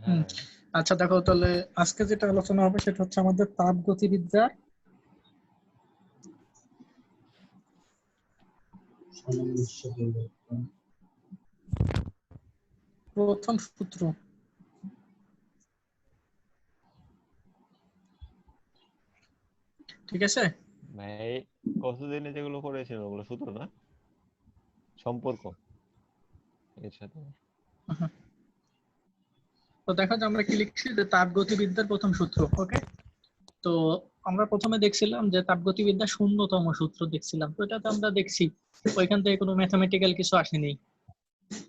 হুম, হ্যাঁ আচ্ছা দেখো তাহলে আজকে যেটা আলোচনা হবে সেটা হচ্ছে আমাদের তাপগতিবিদ্যার প্রথম সূত্র। ঠিক আছে? ভাই, কতদিনে যেগুলো করেছিল ওগুলো সূত্র না, সম্পর্ক এর সাথে। হুম, তো দেখো যে আমরা কি লিখছি যে তাপগতিবিদ্যার প্রথম সূত্র। ওকে, তো আমরা প্রথমে দেখছিলাম যে তাপগতিবিদ্যার শূন্যতম সূত্র দেখছিলাম, তো এটাতে আমরা দেখছি ওইখান থেকে কোনো ম্যাথমেটিক্যাল কিছু আসেনি।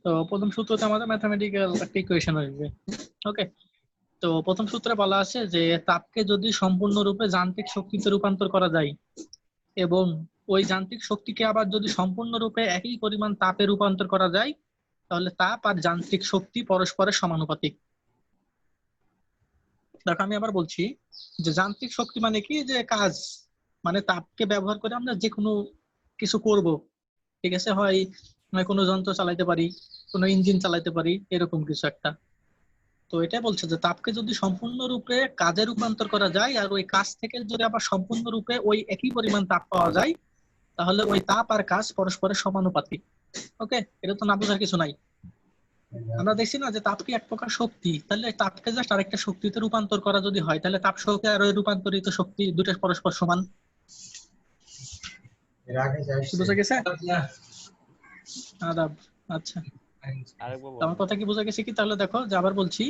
তো প্রথম সূত্রতে আমাদের ম্যাথমেটিক্যাল একটা ইকুয়েশন আসবে। ওকে, তো প্রথম সূত্রে বলা আছে যে তাপকে যদি সম্পূর্ণরূপে যান্ত্রিক শক্তিতে রূপান্তর করা যায় এবং ওই যান্ত্রিক শক্তিকে আবার যদি সম্পূর্ণরূপে একই পরিমাণ তাপে রূপান্তর করা যায় তাহলে তাপ আর যান্ত্রিক শক্তি পরস্পরের সমানুপাতিক। দেখো আমি আবার বলছি যে যান্ত্রিক শক্তি মানে কি, যে কাজ, মানে তাপকে ব্যবহার করে আমরা যে কোনো কিছু করব। ঠিক আছে, হয় কোনো যন্ত্র চালাইতে পারি, কোনো ইঞ্জিন চালাইতে পারি, এরকম কিছু একটা। তো এটা বলছে যে তাপকে যদি সম্পূর্ণরূপে কাজে রূপান্তর করা যায় আর ওই কাজ থেকে যদি আবার সম্পূর্ণরূপে ওই একই পরিমাণ তাপ পাওয়া যায় তাহলে ওই তাপ আর কাজ পরস্পরের সমানুপাতিক। ওকে, এটা তো না বোঝার কিছু নাই। আমরা দেখছি না যে তাপ কি এক প্রকার শক্তি, তাহলে তাপকে জাস্ট আরেকটা শক্তিতে রূপান্তর করা যদি হয় তাহলে তাপ শক্তি আর ওই রূপান্তরিত শক্তি দুটো পরস্পর সমান। বুঝা গেছে? আদাব। আচ্ছা, আরেকবার আমার বলেন। কথা কি বোঝা গেছে কি? তাহলে দেখো যে আবার বলছি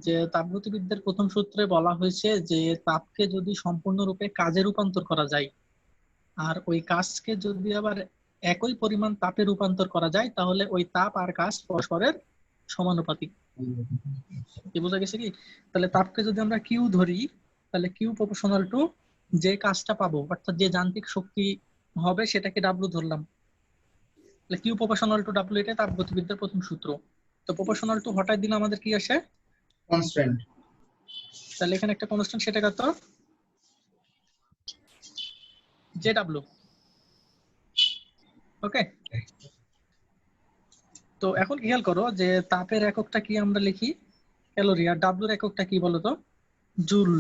যে তাপগতিবিদ্যার প্রথম সূত্রে বলা হয়েছে যে তাপকে যদি সম্পূর্ণরূপে কাজে রূপান্তর করা যায় আর ওই কাজকে যদি আবার একই পরিমাণ তাপে রূপান্তর করা যায় তাহলে ওই তাপ আর কাজ পরস্পরের সমানুপাতিক। কি বোঝা গেছে কি? তাহলে তাপকে যদি আমরা কিউ ধরি তাহলে কিউ প্রপোর্শনাল টু যে কাজটা পাবো অর্থাৎ যে যান্ত্রিক শক্তি হবে সেটাকে ডাব্লু ধরলাম। তাহলে কিউ প্রপোর্শনাল টু ডাব্লু, এটা তাপগতিবিদ্যার প্রথম সূত্র। তো প্রপোর্শনাল টু হঠাৎ দিলে আমাদের কি আসে? কনস্ট্যান্ট। তাহলে এখানে একটা কনস্ট্যান্ট, সেটা কত? J W. ওকে, তো এখন খেয়াল করো যে তাপের এককটা কি আমরা লিখি ক্যালোরি, আর ডাব্লুর এককটা কি বলতো? জুল।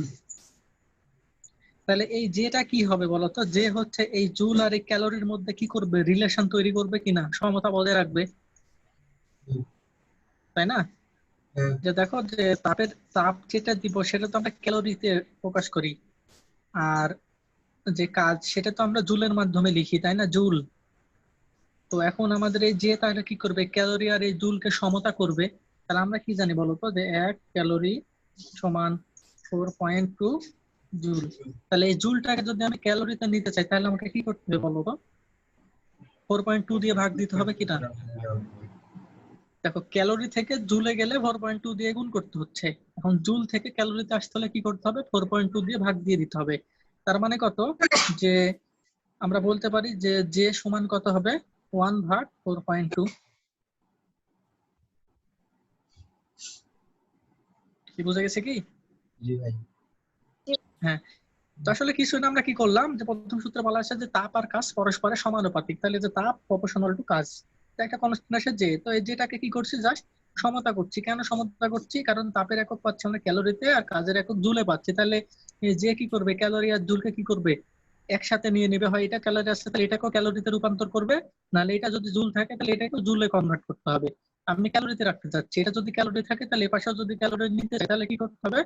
তাহলে এই যেটা কি হবে বলতো, যে হচ্ছে এই জুল আর এই ক্যালোরির মধ্যে কি করবে, রিলেশন তৈরি করবে কিনা, সমতা বজায় রাখবে, তাই না? যে দেখো যে তাপের তাপ যেটা দিব সেটা তো আমরা ক্যালোরিতে প্রকাশ করি, আর যে কাজ সেটা তো আমরা জুলের মাধ্যমে লিখি, তাই না? জুল। তো এখন আমাদের এই যে তাহলে কি করবে, ক্যালোরি আর এই জুলকে সমতা করবে। তাহলে আমরা কি জানি বলতো যে 1 ক্যালোরি সমান 4.2 জুল। তাহলে এই জুলটাকে যদি আমি ক্যালোরিতে নিতে চাই তাহলে আমাকে কি করতে হবে বলতো? 4.2 দিয়ে ভাগ দিতে হবে কিনা? দেখো ক্যালোরি থেকে জুলে গেলে 4.2 দিয়ে গুণ করতে হচ্ছে, এখন জুল থেকে ক্যালোরিতে আসতে হলে কি করতে হবে? 4.2 দিয়ে ভাগ দিয়ে দিতে হবে। তার মানে কত, যে আমরা বলতে পারি যে জে সমান কত হবে? 1/4.2। কি বোঝা গেছে কি? জি ভাই। হ্যাঁ, তো আসলে কিছু না, আমরা কি করলাম যে প্রথম সূত্রে বলা আছে যে তাপ আর কাজ পরস্পরের সমানুপাতিক, তাহলে যে তাপ প্রপোর্শনাল টু কাজ, একটা কনস্ট্যান্ট আছে যে, তো এই যেটাকে কি করছি, জাস্ট সমতা করছি। কেন সমতা করছি? কারণ তাপের একক পাচ্ছি আমরা ক্যালোরিতে আর কাজের একক জুলে পাচ্ছি। তাহলে এই যে কি করবে, ক্যালোরি আর জুলকে কি করবে, একসাথে নিয়ে নেবে। হয় এটা ক্যালোরি আসছে তাহলে এটাকেও ক্যালোরিতে রূপান্তর করবে, নাহলে এটা যদি জুল থাকে তাহলে এটাকেও জুলে কনভার্ট করতে হবে। আমি ক্যালোরিতে রাখতে চাচ্ছি, এটা যদি ক্যালোরি থাকে তাহলে এপাশেও যদি ক্যালোরি নিতে চাই তাহলে কি করতে হবে,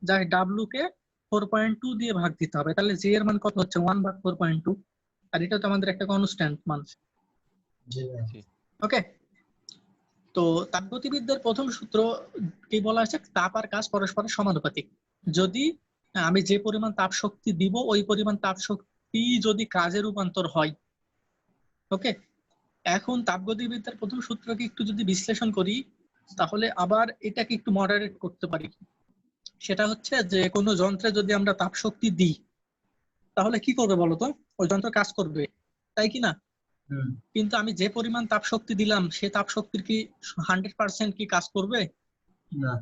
জাস্ট ডাব্লু কে 4.2 দিয়ে ভাগ দিতে হবে। তাহলে জি এর মান কত হচ্ছে? 1/4.2, আর এটা তো আমাদের একটা কনস্ট্যান্ট মান। জি ভাই। ওকে, তো তাপগতিবিদ্যার প্রথম সূত্র কি বলা আছে? তাপ আর কাজ পরস্পরের সমানুপাতিক। যদি আমি যে পরিমাণ তাপ শক্তি দিব ওই পরিমাণ তাপ শক্তি যদি কাজে রূপান্তর হয়। ওকে, এখন তাপগতিবিদ্যার প্রথম সূত্রকে একটু যদি বিশ্লেষণ করি তাহলে আবার এটাকে একটু মডারেট করতে পারি। সেটা হচ্ছে যে কোনো যন্ত্রে যদি আমরা তাপ শক্তি দিই তাহলে কি করবে বলতো? ওই যন্ত্র কাজ করবে, তাই কি না? কিন্তু আমি যে পরিমাণ তাপ শক্তি দিলাম সে তাপ শক্তির কি 100% কি কাজ করবে?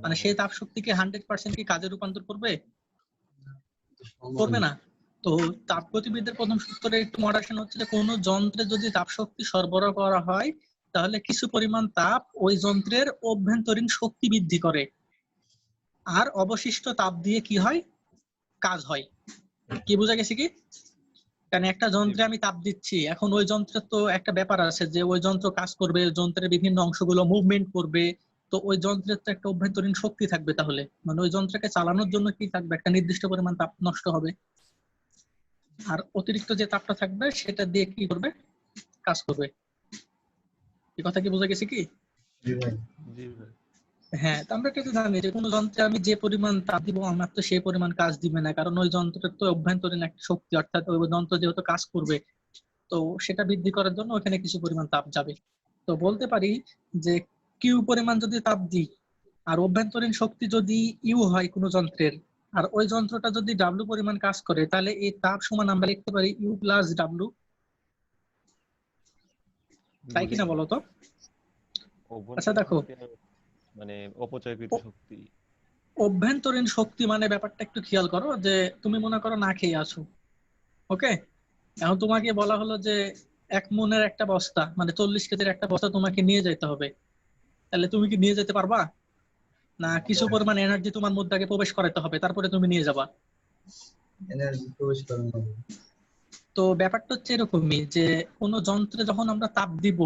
মানে সেই তাপ শক্তিকে 100% কি কাজে রূপান্তর করবে? করবে না। তো তাপগতিবিদ্যার প্রথম সূত্রে একটু মডারেশন হচ্ছে যে কোনো যন্ত্রে যদি তাপ শক্তি সরবরাহ করা হয় তাহলে কিছু পরিমাণ তাপ ওই যন্ত্রের অভ্যন্তরীণ শক্তি বৃদ্ধি করে। আর অবশিষ্ট তাপ দিয়ে কি হয়, কাজ হয়। কি বোঝা গেছে কি? কারণ একটা যন্ত্রে আমি তাপ দিচ্ছি, এখন ওই যন্ত্রের তো একটা ব্যাপার আছে যে ওই যন্ত্র কাজ করবে, যন্ত্রের বিভিন্ন অংশগুলো মুভমেন্ট করবে, তো ওই যন্ত্রের তো একটা অভ্যন্তরীণ শক্তি থাকবে। তাহলে মানে ওই যন্ত্রকে চালানোর জন্য কি থাকবে, একটা নির্দিষ্ট পরিমাণ তাপ নষ্ট হবে, আর অতিরিক্ত যে তাপটা থাকবে সেটা দিয়ে কি করবে, কাজ করবে। এই কথা কি বোঝা গেছে কি? জি ভাই। জি ভাই। হ্যাঁ, তো আমরা এটা তো জানি যে কোনো যন্ত্রে আমি যে পরিমাণ তাপ দিব আমার তো সেই পরিমাণ কাজ দিবে না, কারণ ওই যন্ত্রের তো অভ্যন্তরীণ একটা শক্তি, অর্থাৎ ওই যন্ত্র যেহেতু কাজ করবে, তো সেটা বৃদ্ধি করার জন্য ওখানে কিছু পরিমাণ তাপ যাবে। তো বলতে পারি যে কিউ পরিমাণ যদি তাপ দিই, আর অভ্যন্তরীণ শক্তি যদি ইউ হয় কোনো যন্ত্রের, আর ওই যন্ত্রটা যদি ডাব্লু পরিমাণ কাজ করে, তাহলে এই তাপ সমান আমরা লিখতে পারি ইউ প্লাস ডাব্লু। তাই কিনা বলো তো? আচ্ছা দেখো, শক্তি আর মানে অপচয়কৃত শক্তি। অভ্যন্তরীণ শক্তি মানে ব্যাপারটা একটু খেয়াল করো, যে তুমি মনে করো না খেয়ে আছো, ওকে, এখন তোমাকে বলা হলো যে 1 মনের একটা বস্তা মানে 40 কেজির একটা বস্তা তোমাকে নিয়ে যেতে হবে, তাহলে তুমি কি নিয়ে যেতে পারবা? না কিছু পরিমাণ এনার্জি তোমার মধ্যে আগে প্রবেশ করাতে হবে, তারপরে তুমি নিয়ে যাবা। এনার্জি প্রবেশ করানো হবে। তো ব্যাপারটা হচ্ছে এরকমই যে কোনো যন্ত্রে যখন আমরা তাপ দিব,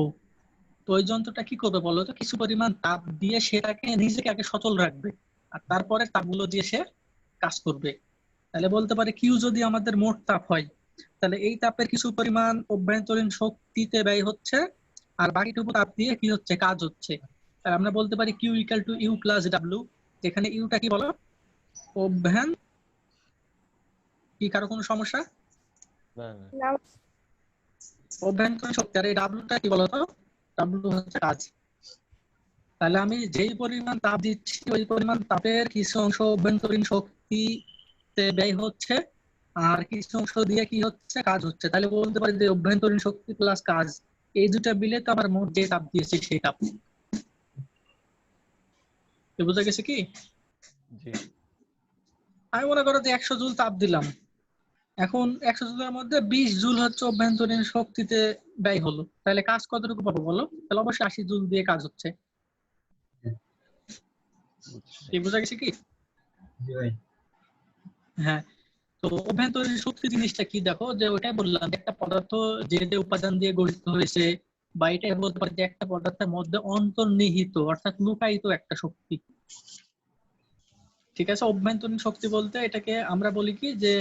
তো ওই যন্ত্রটা কি করবে বলো তো, কিছু পরিমাণ তাপ দিয়ে সেটাকে নিজেকে আগে সচল রাখবে, আর তারপরে তাপগুলো দিয়ে সে কাজ করবে। তাহলে বলতে পারে কিউ যদি আমাদের মোট তাপ হয়, তাহলে এই তাপের কিছু পরিমাণ অভ্যন্তরীণ শক্তিতে ব্যয় হচ্ছে, আর বাকিটুকু তাপ দিয়ে কি হচ্ছে, কাজ হচ্ছে। তাহলে আমরা বলতে পারি Q equal to U plus W, যেখানে ইউটা কি বলো, অভ্যন্তরীণ, কি কারো কোনো সমস্যা? না না। না অভ্যন্তরীণ শক্তি, আর এই ডাব্লিউটা কি বলতো, ডাব্লিউ হচ্ছে কাজ। তাহলে আমি যেই পরিমাণ তাপ দিচ্ছি ওই পরিমাণ তাপের কিছু অংশ অভ্যন্তরীণ শক্তিতে ব্যয় হচ্ছে, আর কিছু অংশ দিয়ে কি হচ্ছে, কাজ হচ্ছে। তাহলে বলতে পারি যে অভ্যন্তরীণ শক্তি প্লাস কাজ, এই দুটা মিলে তো আমার মোট যে তাপ দিয়েছে সেই তাপ। বুঝা গেছে কি? জি। আমি মনে করো যে 100 জুল তাপ দিলাম, এখন 100 জুলের মধ্যে 20 জুল হচ্ছে অভ্যন্তরীণ শক্তিতে ব্যয় হলো, তাহলে কাজ কতটুকু পাবো বলো? তাহলে অবশ্যই 80 জুল দিয়ে কাজ হচ্ছে। বুঝছি। কি বুঝা গেছে কি? জি ভাই। হ্যাঁ, তো অভ্যন্তরীণ শক্তি জিনিসটা কি, দেখো যে ওটাই বললাম, একটা পদার্থ যে যে উপাদান দিয়ে গঠিত হয়েছে, বা এটাই বলতে পারি যে একটা পদার্থের মধ্যে অন্তর্নিহিত অর্থাৎ লুকায়িত একটা শক্তি। ঠিক আছে, অভ্যন্তরীণ শক্তি বলতে এটাকে আমরা বলি কি যে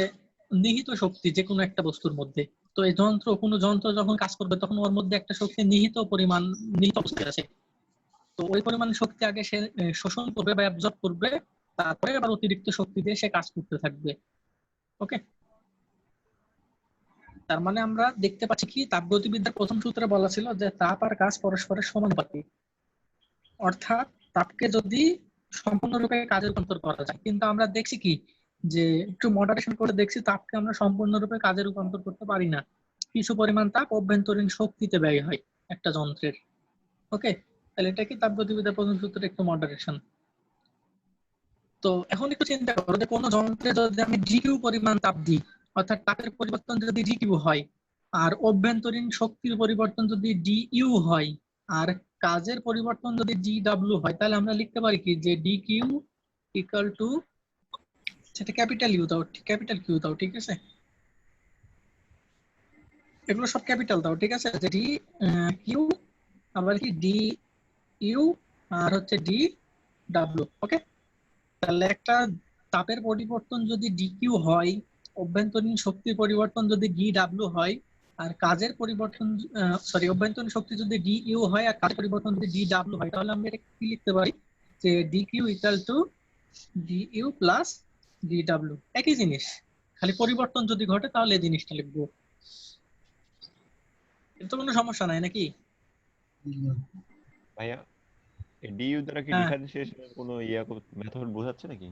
নিহিত শক্তি যে কোনো একটা বস্তুর মধ্যে। তো এই কোনো যন্ত্র যখন কাজ করবে তখন ওর মধ্যে একটা শক্তি নিহিত পরিমাণ, নিহিত অবস্থায় আছে, তো ওই পরিমাণ শক্তি আগে সে শোষণ করবে বা অ্যাবজর্ব করবে, তারপরে আবার অতিরিক্ত শক্তি দিয়ে সে কাজ করতে থাকবে। ওকে, তার মানে আমরা দেখতে পাচ্ছি কি, তাপগতিবিদ্যার প্রথম সূত্রে বলা ছিল যে তাপ আর কাজ পরস্পরের সমানুপাতিক, অর্থাৎ তাপকে যদি সম্পূর্ণরূপে কাজে রূপান্তর করা যায়, কিন্তু আমরা দেখছি কি যে একটু মডারেশন করে দেখছি তাপকে আমরা সম্পূর্ণরূপে কাজে রূপান্তর করতে পারি না, কিছু পরিমাণ তাপ অভ্যন্তরীণ শক্তিতে ব্যয় হয় একটা যন্ত্রের। ওকে, তাহলে এটা কি তাপগতিবিদ্যার প্রথম সূত্রের একটু মডারেশন। তো এখন একটু চিন্তা করো যে কোনো যন্ত্রে যদি আমি জিকিউ পরিমাণ তাপ দিই, অর্থাৎ তাপের পরিবর্তন যদি জিকিউ হয়, আর অভ্যন্তরীণ শক্তির পরিবর্তন যদি ডিইউ হয়, আর কাজের পরিবর্তন যদি ডিডব্লিউ হয়, তাহলে আমরা লিখতে পারি কি যে ডিকিউ ইকুয়াল টু, সেটা ক্যাপিটাল ইউ দাও, ক্যাপিটাল কিউ দাও, ঠিক আছে, এগুলো সব ক্যাপিটাল দাও, ঠিক আছে, যে ডি কিউ, আবার কি ডি ইউ, আর হচ্ছে ডি ডাব্লিউ। ওকে, তাহলে একটা তাপের পরিবর্তন যদি ডিকিউ হয়, অভ্যন্তরীণ শক্তির পরিবর্তন যদি ডিডব্লিউ হয়, আর কাজের পরিবর্তন অভ্যন্তরীণ শক্তি যদি ডিইউ হয় আর কাজের পরিবর্তন যদি ডিডব্লিউ হয়, তাহলে আমরা এটা কি লিখতে পারি যে DQ equal to DU plus DW. একই জিনিস, খালি পরিবর্তন যদি ঘটে তাহলে এই জিনিসটা লিখবো। কিন্তু কোনো সমস্যা নাই নাকি? ভাইয়া ডিইউ দ্বারা কি হ্যাঁ, ডিফারেন্সিয়েশনের কোনো মেথড বোঝাচ্ছে নাকি?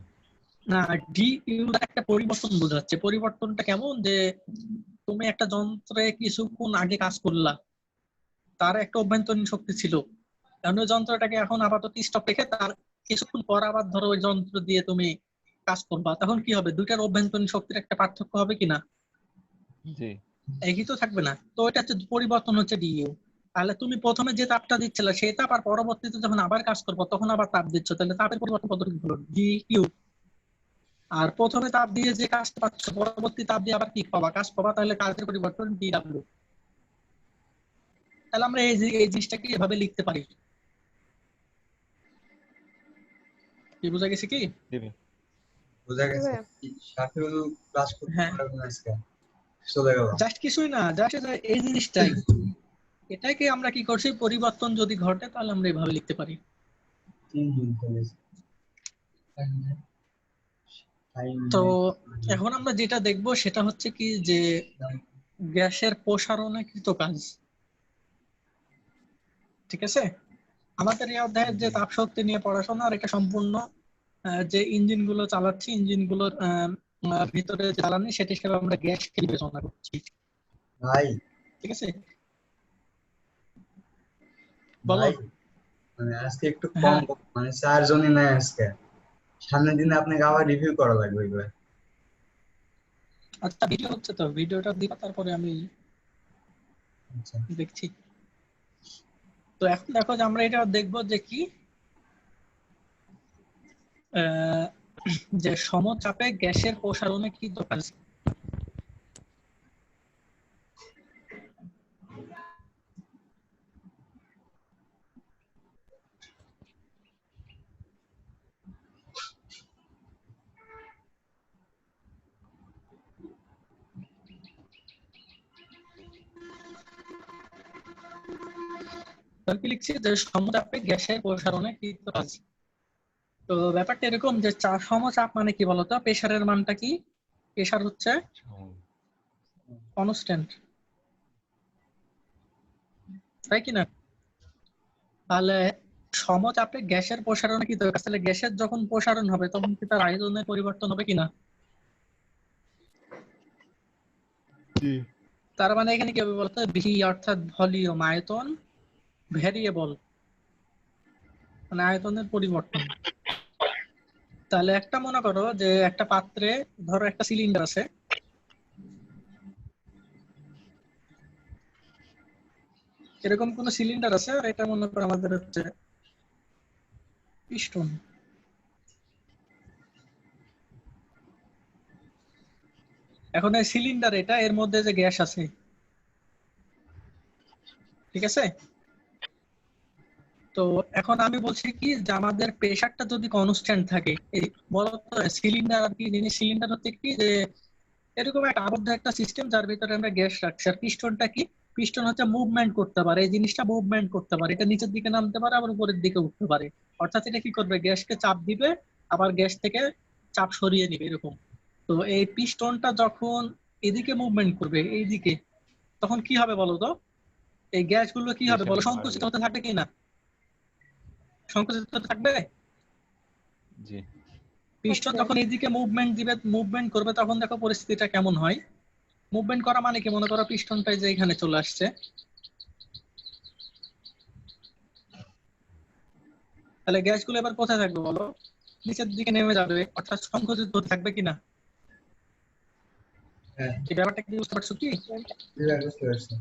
না, ডিইউ একটা পরিবর্তন বোঝাচ্ছে। পরিবর্তনটা কেমন, যে তুমি একটা যন্ত্রে কিছুক্ষণ আগে কাজ করলা, তার একটা অভ্যন্তরীণ শক্তি ছিল, কারণ ওই যন্ত্রটাকে এখন আপাতত স্টপ রেখে তার কিছুক্ষণ পর আবার ধরো ওই যন্ত্র দিয়ে তুমি কাজ করবা, তখন কি হবে, দুইটার অভ্যন্তরীণ শক্তির একটা পার্থক্য হবে কিনা? জি। একই তো থাকবে না, তো এটা হচ্ছে পরিবর্তন, হচ্ছে ডিইউ। তাহলে তুমি প্রথমে যে তাপটা দিচ্ছিলে সেই তাপ, আর পরবর্তীতে যখন আবার কাজ করবো তখন আবার তাপ দিচ্ছ, তাহলে তাপের পরিবর্তন কতটুকু হলো, ডিইউ। আর প্রথমে তাপ দিয়ে যে কাজটা পাচ্ছ পরবর্তী তাপ দিয়ে আবার কি পাবা, কাজ পাবা, তাহলে কাজের পরিবর্তন ডিডব্লিউ। তাহলে আমরা এই জিনিসটাকে এভাবে লিখতে পারি। কি বোঝা গেছে কি? দিবে। বোঝা গেছে। শাফিউল ক্লাস করতে হ্যাঁ। পারবে না আজকে, চলে গেল। জাস্ট কিছুই না, জাস্ট এই জিনিসটাই, এটাকে আমরা কি করছি, পরিবর্তন যদি ঘটে তাহলে আমরা এভাবে লিখতে পারি। 3 জুন কলেজ। তো এখন আমরা যেটা দেখব সেটা হচ্ছে কি যে গ্যাসের প্রসারণকৃত কাজ। ঠিক আছে, আমাদের এই অধ্যায়ের যে তাপ শক্তি নিয়ে পড়াশোনা, আর এটা সম্পূর্ণ যে ইঞ্জিন গুলো চালাচ্ছি, ইঞ্জিন গুলোর ভিতরে জ্বালানি, সেটা হিসেবে আমরা গ্যাসকে বিবেচনা করছি। ভাই ঠিক আছে, বলো। ভাই মানে আজকে একটু কম, হ্যাঁ, মানে 4 জনই নাই আজকে। সামনের দিনে আপনাকে আবার রিভিউ করা লাগবে এগুলো। আচ্ছা ভিডিও হচ্ছে তো, ভিডিওটা দিবা তারপরে আমি আচ্ছা দেখছি। তো এখন দেখো যে আমরা এটা দেখবো যে কি যে সমচাপে গ্যাসের প্রসারণকৃত কাজ। কি লিখছি যে সমচাপে গ্যাসের প্রসারণকৃত কাজ। তো ব্যাপারটা এরকম যে সমচাপ মানে কি বলতো, প্রেসারের মানটা কি, প্রেসার হচ্ছে কনস্ট্যান্ট, তাই কি না? তাহলে সমচাপে গ্যাসের প্রসারণকৃত কাজ, তাহলে গ্যাসের যখন প্রসারণ হবে তখন কি তার আয়তনের পরিবর্তন হবে কিনা? তার মানে এখানে কি হবে বলতো, ভি অর্থাৎ ভলিউম, আয়তন, ভ্যারিয়েবল মানে আয়তনের পরিবর্তন। তাহলে একটা মনে করো যে একটা পাত্রে ধরো একটা সিলিন্ডার আছে, এরকম কোন সিলিন্ডার আছে, আর এটা মনে করো আমাদের হচ্ছে পিস্টন। এখন এই সিলিন্ডার এটা, এর মধ্যে যে গ্যাস আছে, ঠিক আছে? তো এখন আমি বলছি কি যে আমাদের প্রেসারটা যদি কনস্ট্যান্ট থাকে, এই বলতো সিলিন্ডার আর কি জিনিস, সিলিন্ডার হচ্ছে কি যে এরকম একটা আবদ্ধ একটা সিস্টেম যার ভিতরে আমরা গ্যাস রাখছি। আর পিস্টনটা কি, পিস্টন হচ্ছে মুভমেন্ট করতে পারে, এই জিনিসটা মুভমেন্ট করতে পারে, এটা নিচের দিকে নামতে পারে আবার উপরের দিকে উঠতে পারে। অর্থাৎ এটা কি করবে, গ্যাসকে চাপ দিবে আবার গ্যাস থেকে চাপ সরিয়ে নিবে, এরকম। তো এই পিস্টনটা যখন এদিকে মুভমেন্ট করবে এইদিকে, তখন কি হবে বলো তো, এই গ্যাসগুলো কি হবে বলো, সংকুচিত হতে থাকবে কি না? সংকুচিত হতে থাকবে। জি। পিস্টন যখন এইদিকে মুভমেন্ট করবে তখন দেখো পরিস্থিতিটা কেমন হয়। মুভমেন্ট করা মানে কি, মনে করো পিস্টনটাই যে এখানে চলে আসছে, তাহলে গ্যাসগুলো এবার কোথায় থাকবে বলো, নিচের দিকে নেমে যাবে, অর্থাৎ সংকুচিত হতে থাকবে কিনা? হ্যাঁ এই ব্যাপারটা কি বুঝতে পারছো কি? বুঝতে পারছি।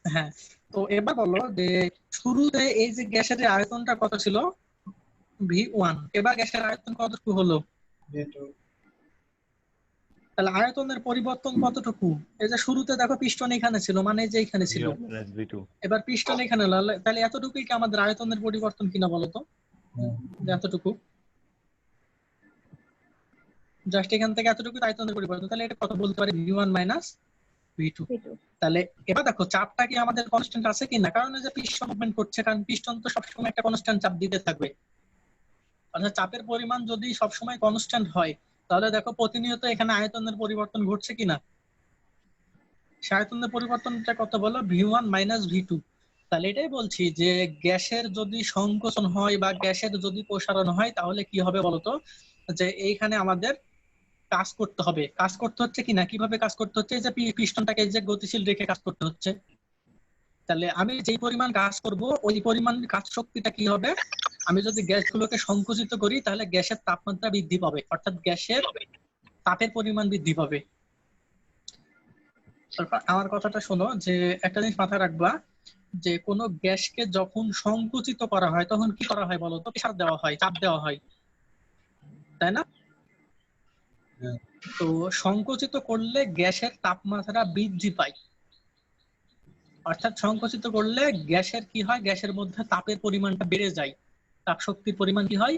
হ্যাঁ। তো এবার বলো যে শুরুতে এই যে গ্যাসের যে আয়তনটা কত ছিল, V1, এবার গ্যাসের আয়তন কতটুকু হলো? V2। তাহলে আয়তনের পরিবর্তন কতটুকু? এই যে শুরুতে দেখো পিস্টন এখানে ছিল, মানে এই যে এখানে ছিল, এবার পিস্টন এখানে হলো, তাহলে এতটুকুই কি আমাদের আয়তনের পরিবর্তন কিনা বলতো? এতটুকু, জাস্ট এখান থেকে এতটুকু আয়তনের পরিবর্তন, তাহলে এটা কত বলতে পারি, V1 মাইনাস V2। তাহলে এবার দেখো চাপটা কি আমাদের কনস্ট্যান্ট আছে কিনা, কারণ এই যে পিস্টন মুভমেন্ট করছে, কারণ পিস্টন তো সবসময় একটা কনস্ট্যান্ট চাপ দিতে থাকবে। অর্থাৎ চাপের পরিমাণ যদি সবসময় কনস্ট্যান্ট হয়, তাহলে দেখো প্রতিনিয়ত এখানে আয়তনের পরিবর্তন ঘটছে কিনা। সে আয়তনের পরিবর্তনটা কত বলো, V1 মাইনাস V2। তাহলে এটাই বলছি যে গ্যাসের যদি সংকোচন হয় বা গ্যাসের যদি প্রসারণ হয়, তাহলে কি হবে বলতো, যে এইখানে আমাদের কাজ করতে হবে। কাজ করতে হচ্ছে কিনা, কিভাবে কাজ করতে হচ্ছে, যে পিস্টনটাকে যে গতিশীল রেখে কাজ করতে হচ্ছে। তাহলে আমি যেই পরিমাণ কাজ করব, ওই পরিমাণ কাজ শক্তিটা কি হবে, আমি যদি গ্যাসগুলোকে সংকুচিত করি তাহলে গ্যাসের তাপমাত্রা বৃদ্ধি পাবে, অর্থাৎ গ্যাসের তাপের পরিমাণ বৃদ্ধি পাবে। আমার কথাটা শোনো, যে একটা জিনিস মাথায় রাখবা, যে কোনো গ্যাসকে যখন সংকুচিত করা হয় তখন কি করা হয় বলতো, প্রেসার দেওয়া হয়, চাপ দেওয়া হয়, তাই না? হ্যাঁ। তো সংকুচিত করলে গ্যাসের তাপমাত্রা বৃদ্ধি পায়, অর্থাৎ সংকুচিত করলে গ্যাসের কি হয়, গ্যাসের মধ্যে তাপের পরিমাণটা বেড়ে যায়, তাপ শক্তির পরিমাণ কি হয়,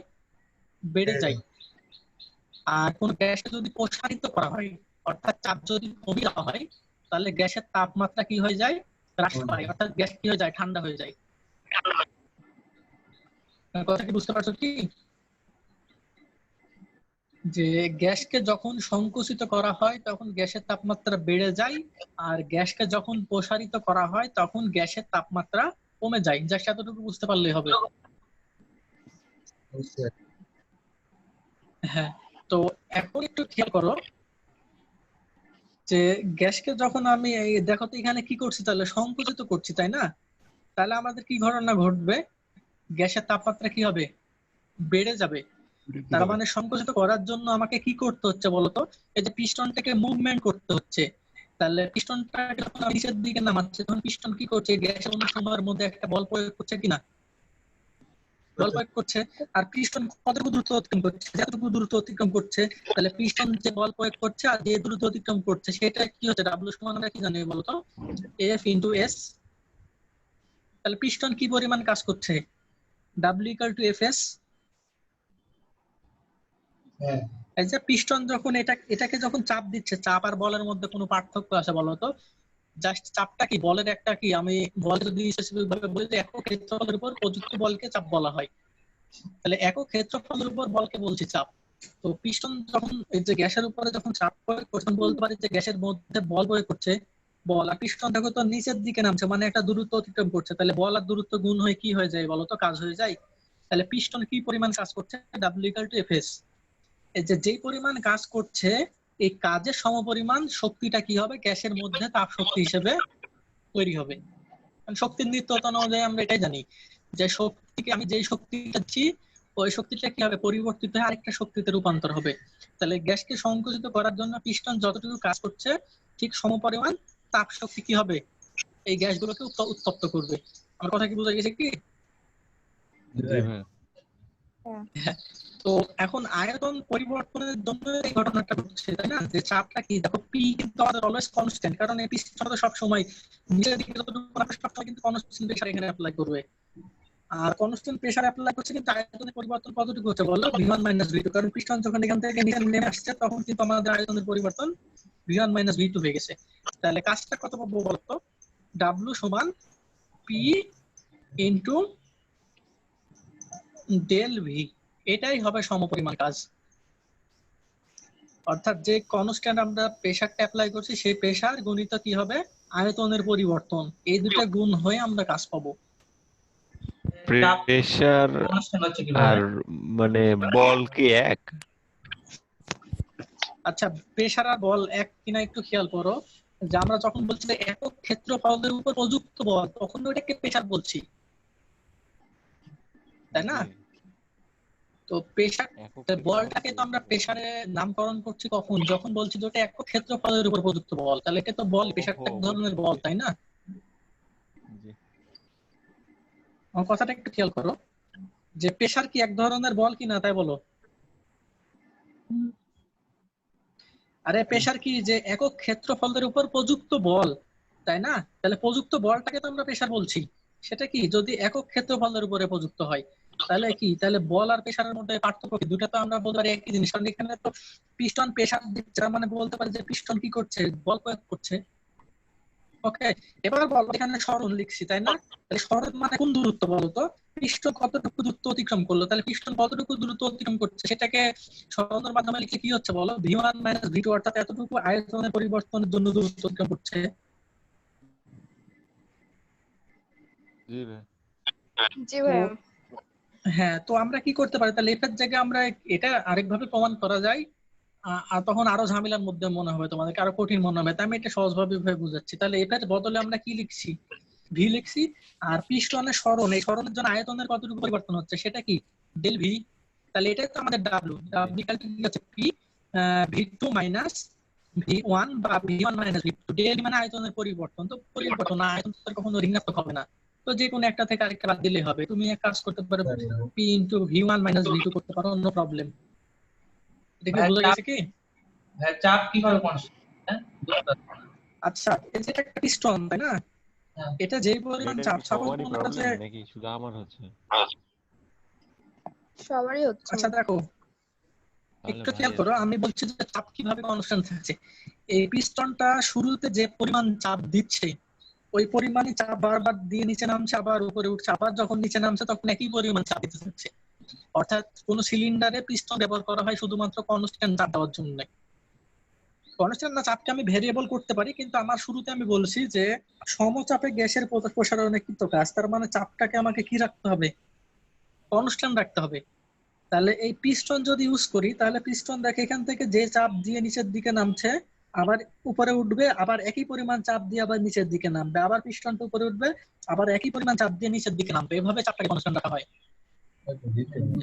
বেড়ে যায়। আর কোন গ্যাসকে যদি প্রসারিত করা হয়, অর্থাৎ চাপ যদি কমিয়ে দেওয়া হয়, তাহলে গ্যাসের তাপমাত্রা কি হয়ে যায়, হ্রাস পায়, অর্থাৎ গ্যাস কি হয়ে যায়, ঠান্ডা হয়ে যায়। কথা কি বুঝতে পারছো কি, যে গ্যাসকে যখন সংকুচিত করা হয় তখন গ্যাসের তাপমাত্রা বেড়ে যায়, আর গ্যাসকে যখন প্রসারিত করা হয় তখন গ্যাসের তাপমাত্রা কমে যায়। জাস্ট এতটুকু বুঝতে পারলেই হবে। হ্যাঁ, তো এখন একটু খেয়াল করো যে গ্যাসকে যখন আমি দেখো তো এখানে কি করছি, তাহলে সংকুচিত করছি, তাই না? তাহলে আমাদের কি ঘটনা ঘটবে, গ্যাসের তাপমাত্রা কি হবে, বেড়ে যাবে। তার মানে সংকুচিত করার জন্য আমাকে কি করতে হচ্ছে বলতো, এই যে পিস্টনটাকে মুভমেন্ট করতে হচ্ছে। তাহলে পিস্টনটা যখন নিচের দিকে নামাচ্ছে তখন পিস্টন কি করছে, গ্যাসের অন্য সময়ের মধ্যে একটা বল প্রয়োগ করছে কিনা, বল প্রয়োগ করছে। আর পিস্টন কতটুকু দ্রুত অতিক্রম করছে, যতটুকু দ্রুত অতিক্রম করছে, তাহলে পিস্টন যে বল প্রয়োগ করছে আর যে দ্রুত অতিক্রম করছে সেটা কি হচ্ছে, ডাব্লিউ সমান আমরা কি জানি বলতো, এফ ইন্টু এস। তাহলে পিস্টন কি পরিমাণ কাজ করছে, W equal to F S. এই যে পিস্টন যখন এটাকে যখন চাপ দিচ্ছে, চাপ আর বলের মধ্যে কোনো পার্থক্য আছে বলতো, জাস্ট চাপটা কি, বলের একটা কি, আমি বল যদি স্পেসিফিক ভাবে বলি যে একক ক্ষেত্রফলের উপর প্রযুক্ত বলকে চাপ বলা হয়, তাহলে একক ক্ষেত্রফলের উপর বলকে বলছি চাপ। তো পিস্টন যখন এই যে গ্যাসের উপরে যখন চাপ প্রয়োগ করছে, বলতে পারি যে গ্যাসের মধ্যে বল প্রয়োগ করছে, বল আর পিস্টন দেখো তো নিচের দিকে নামছে, মানে একটা দূরত্ব অতিক্রম করছে, তাহলে বল আর দূরত্ব গুণ হয়ে কি হয়ে যায় বলতো, কাজ হয়ে যায়। তাহলে পিস্টন কি পরিমাণ কাজ করছে, W equal to F S. এই যে যেই পরিমাণ কাজ করছে এই কাজের সমপরিমাণ শক্তিটা কি হবে, গ্যাসের মধ্যে তাপ শক্তি হিসেবে তৈরি হবে। শক্তির নিত্যতা অনুযায়ী আমরা এটাই জানি যে শক্তিকে আমি যেই শক্তি দিচ্ছি ওই শক্তিটা কি হবে, পরিবর্তিত হয়ে আরেকটা শক্তিতে রূপান্তর হবে। তাহলে গ্যাসকে সংকুচিত করার জন্য পিস্টন যতটুকু কাজ করছে ঠিক সমপরিমাণ তাপ শক্তি কি হবে, এই গ্যাসগুলোকে উত্তপ্ত করবে। আমার কথা কি বোঝা গেছে কি? তো এখন আয়তন পরিবর্তনের জন্য এই ঘটনাটা ঘটছে, তাই না? যে চাপটা কি, দেখো পি কিন্তু আমাদের অলওয়েজ কনস্ট্যান্ট, কারণ এই পিস্টন তো সব সময় নিচের দিকে যতটুকু আমরা সব সময় কিন্তু কনস্ট্যান্ট প্রেসার এখানে অ্যাপ্লাই করবে। আর কনস্ট্যান্ট প্রেসার অ্যাপ্লাই করছে কিন্তু আয়তনের পরিবর্তন কতটুকু হচ্ছে বলো, v1 - v2, কারণ পিস্টন যখন এখান থেকে নিচে নেমে আসছে তখন কিন্তু আমাদের আয়তনের পরিবর্তন v1 - v2 হয়ে গেছে। তাহলে কাজটা কত পাবো বলতো, w সমান p ইনটু ডেল ভি, এটাই হবে সমপরিমাণ কাজ। অর্থাৎ যে কনস্ট্যান্ট আমরা প্রেসারটা অ্যাপ্লাই করছি সেই প্রেসার গুণিত কি হবে, আয়তনের পরিবর্তন, এই দুটো গুণ হয়ে আমরা কাজ পাবো। প্রেসার আর মানে বল কি এক? আচ্ছা, প্রেসার আর বল এক কিনা একটু খেয়াল করো, যে আমরা যখন বলছি যে একক ক্ষেত্রফলের উপর প্রযুক্ত বল তখন ওইটাকে প্রেসার বলছি, তাই না? তো প্রেসার বলটাকে তো আমরা প্রেসারে নামকরণ করছি কখন, যখন বলছি যে ওটা একক ক্ষেত্রফলের উপর প্রযুক্ত বল, তাহলে এটা তো বল, প্রেসারটা এক ধরনের বল, তাই না? আমার কথাটা একটু খেয়াল করো যে প্রেসার কি এক ধরনের বল কিনা, তাই বলো। আরে প্রেসার কি যে একক ক্ষেত্রফলের উপর প্রযুক্ত বল, তাই না? তাহলে প্রযুক্ত বলটাকে তো আমরা প্রেসার বলছি। সেটা কি, যদি একক ক্ষেত্রফলের উপরে প্রযুক্ত হয় তাহলে কি, তাহলে বল আর প্রেসারের মধ্যে পার্থক্য কি? দুটা তো আমরা বলতে পারি একই জিনিস, কারণ এখানে তো পিস্টন প্রেসার দিচ্ছে, মানে বলতে পারি যে পিস্টন কি করছে, বল প্রয়োগ করছে। ওকে, এবার বল এখানে সরণ লিখছি, তাই না? তাহলে সরণ মানে কোন দূরত্ব বলতো, পিস্টন কতটুকু দূরত্ব অতিক্রম করলো, তাহলে পিস্টন কতটুকু দূরত্ব অতিক্রম করছে সেটাকে সরণের মাধ্যমে লিখলে কি হচ্ছে বলো, v1 - v2, অর্থাৎ এতটুকু আয়তনের পরিবর্তনের জন্য দূরত্ব অতিক্রম করছে। জি ভাইয়া। হ্যাঁ, তো আমরা কি করতে পারি, তাহলে এফের জায়গায় আমরা এটা আরেকভাবে প্রমাণ করা যায়, আর তখন আরো ঝামেলার মধ্যে মনে হবে তোমাদেরকে, আরো কঠিন মনে হবে, তাই আমি এটা সহজভাবে বুঝাচ্ছি। তাহলে এফের বদলে আমরা কি লিখছি, ভি লিখছি, আর পিস্টনের সরণ, এই সরণের জন্য আয়তনের কতটুকু পরিবর্তন হচ্ছে সেটা কি, ডেল ভি। তাহলে এটাই তো আমাদের ডাব্লিউ, ডাব্লিউ হচ্ছে পি v2 মাইনাস v1 বা v1 - v2, ডেল মানে আয়তনের পরিবর্তন, তো পরিবর্তন আয়তন তো কখনো ঋণাত্মক হবে না, তো যে কোনো একটা থেকে আরেকটা বাদ দিলেই হবে। তুমি এক কাজ করতে পারো, p ইনটু v1 - v2 করতে পারো, নো প্রবলেম। এটা কি বোঝা গেছে কি? হ্যাঁ, চাপ কিভাবে কনস্ট্যান্ট? হ্যাঁ, আচ্ছা, এই যে এটা একটা পিস্টন, তাই না? হ্যাঁ। এটা যেই পরিমাণ এটার চাপ, কি সাপোজ সবারই মনে করো যে, প্রবলেম নাকি শুধু আমার হচ্ছে? সবারই হচ্ছে আচ্ছা দেখো তাহলে একটু ভাই খেয়াল করো, আমি বলছি যে চাপ কিভাবে কনস্ট্যান্ট থাকছে। এই পিস্টনটা শুরুতে যে পরিমাণ চাপ দিচ্ছে, ওই পরিমাণই চাপ বারবার দিয়ে নিচে নামছে, আবার উপরে উঠছে, আবার যখন নিচে নামছে তখন একই পরিমাণ চাপ দিতে থাকছে। অর্থাৎ কোন সিলিন্ডারে পিস্টন ব্যবহার করা হয় শুধুমাত্র কনস্ট্যান্ট চাপ দেওয়ার জন্য। কনস্ট্যান্ট না, চাপকে আমি ভেরিয়েবল করতে পারি, কিন্তু আমার শুরুতে আমি বলছি যে সমচাপে গ্যাসের প্রসারণে কৃত কাজ, তার মানে চাপটাকে আমাকে কি রাখতে হবে? কনস্ট্যান্ট রাখতে হবে। তাহলে এই পিস্টন যদি ইউজ করি, তাহলে পিস্টন দেখে এখান থেকে যে চাপ দিয়ে নিচের দিকে নামছে, আবার উপরে উঠবে, আবার একই পরিমাণ চাপ দিয়ে আবার নিচের দিকে নামবে, আবার পিস্টনটা উপরে উঠবে, আবার একই পরিমাণ চাপ দিয়ে নিচের দিকে নামবে, এভাবে চাপটাকে কনস্ট্যান্ট রাখা হয়।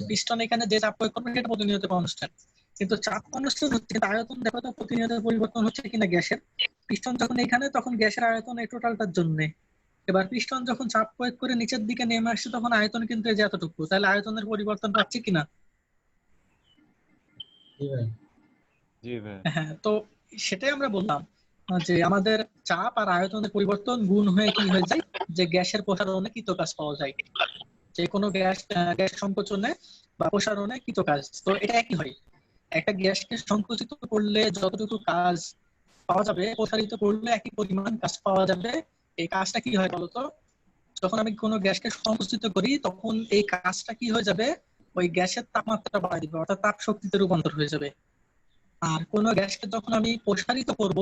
পিস্টন এখানে যে চাপ প্রয়োগ করবে সেটা প্রতিনিয়ত কনস্ট্যান্ট, কিন্তু চাপ কনস্ট্যান্ট হচ্ছে, কিন্তু আয়তন দেখো তো প্রতিনিয়ত পরিবর্তন হচ্ছে কিনা গ্যাসের। পিস্টন যখন এখানে, তখন গ্যাসের আয়তন এই টোটালটার জন্য। এবার পিস্টন যখন চাপ প্রয়োগ করে নিচের দিকে নেমে আসছে, তখন আয়তন কিন্তু এই যে এতটুকু, তাহলে আয়তনের পরিবর্তন পাচ্ছি কিনা? জি ভাই। হ্যাঁ, তো সেটাই আমরা বললাম যে আমাদের চাপ আর আয়তনের পরিবর্তন গুণ হয়ে কি হয়ে যায়, যে গ্যাসের প্রসারণে কৃতকাজ পাওয়া যায়। যে কোনো গ্যাস সংকোচনে বা প্রসারণে কৃতকাজ, তো এটা একই হয়। একটা গ্যাসকে সংকুচিত করলে যতটুকু কাজ পাওয়া যাবে, প্রসারিত করলে একই পরিমাণ কাজ পাওয়া যাবে। এই কাজটা কি হয় বলতো? যখন আমি কোনো গ্যাসকে সংকুচিত করি, তখন এই কাজটা কি হয়ে যাবে, ওই গ্যাসের তাপমাত্রা বাড়ায় দিবে, অর্থাৎ তাপ শক্তিতে রূপান্তর হয়ে যাবে। আর কোনো গ্যাসকে যখন আমি প্রসারিত করব,